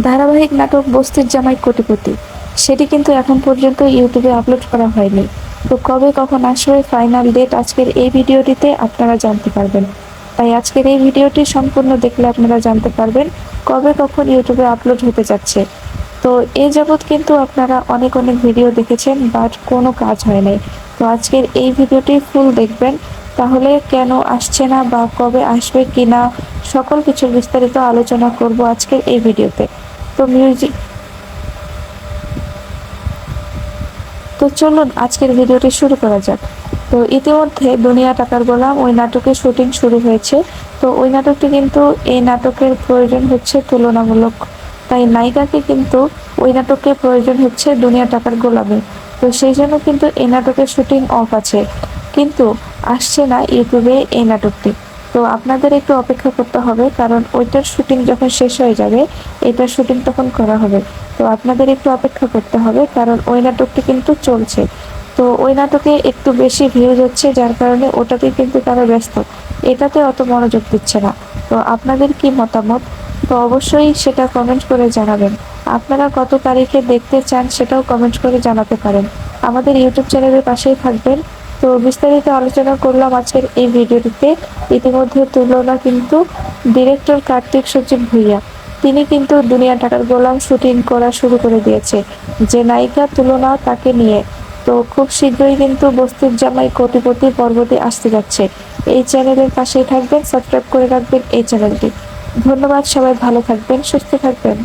ধারাবাহিক নাটক বস্তির জামাই কোটিপতি, সেটি কিন্তু এখন পর্যন্ত ইউটিউবে আপলোড করা হয়নি। তো কবে কখন আসবে ফাইনাল ডেট আজকের এই ভিডিওটিতে আপনারা জানতে পারবেন। তাই আজকের এই ভিডিওটি সম্পূর্ণ দেখলে আপনারা জানতে পারবেন কবে কখন ইউটিউবে আপলোড হতে যাচ্ছে। তো এ যাবৎ কিন্তু আপনারা অনেক অনেক ভিডিও দেখেছেন, বাট কোনো কাজ হয় নাই। তো আজকের এই ভিডিওটি ফুল দেখবেন, তাহলে কেন আসছে না বা কবে আসবে কিনা সকল কিছুর বিস্তারিত আলোচনা করব আজকের এই ভিডিওতে। তো চলুন আজকের ভিডিওটি শুরু করা যাক। তো ইতিমধ্যে দুনিয়া টাকার গোলাম ওই নাটকের শুটিং শুরু হয়েছে। তো ওই নাটকটি কিন্তু এই নাটকের প্রয়োজন হচ্ছে তুলনামূলক, তাই নায়িকাকে কিন্তু ওই নাটকের প্রয়োজন হচ্ছে দুনিয়া টাকার গোলামে। তো সেই জন্য কিন্তু এই নাটকের শুটিং অফ আছে, কিন্তু আসছে না ইউটিউবে এই নাটকটি। তো আপনাদের একটু অপেক্ষা করতে হবে, কারণ ওইটার শুটিং যখন শেষ হয়ে যাবে এটার শুটিং তখন করা হবে। তো আপনাদের একটু অপেক্ষা করতে হবে, কারণ ওই নাটকটি কিন্তু চলছে। তো ওই নাটকে একটু বেশি ভিউজ হচ্ছে, যার কারণে ওটাতে কিন্তু তারা ব্যস্ত, এটাতে অত মনোযোগ দিচ্ছে না। তো আপনাদের কি মতামত, তো অবশ্যই সেটা কমেন্ট করে জানাবেন। আপনারা কত তারিখে দেখতে চান সেটাও কমেন্ট করে জানাতে পারেন। আমাদের ইউটিউব চ্যানেলের পাশেই থাকবেন। তো বিস্তারিত আলোচনা করলাম আজকের এই ভিডিওটিতে। ইতিমধ্যে তুলনা কিন্তু ডিরেক্টর কার্তিক সচিব ভুইয়া, তিনি কিন্তু দুনিয়া টাকার গোলাম শুটিং করা শুরু করে দিয়েছে, যে নায়িকা তুলনা তাকে নিয়ে। তো খুব শীঘ্রই কিন্তু বস্তির জামাই কোটিপতি পর্বটি আসতে যাচ্ছে। এই চ্যানেলের পাশেই থাকবেন, সাবস্ক্রাইব করে রাখবেন এই চ্যানেলটি। ধন্যবাদ, সবাই ভালো থাকবেন, সুস্থ থাকবেন।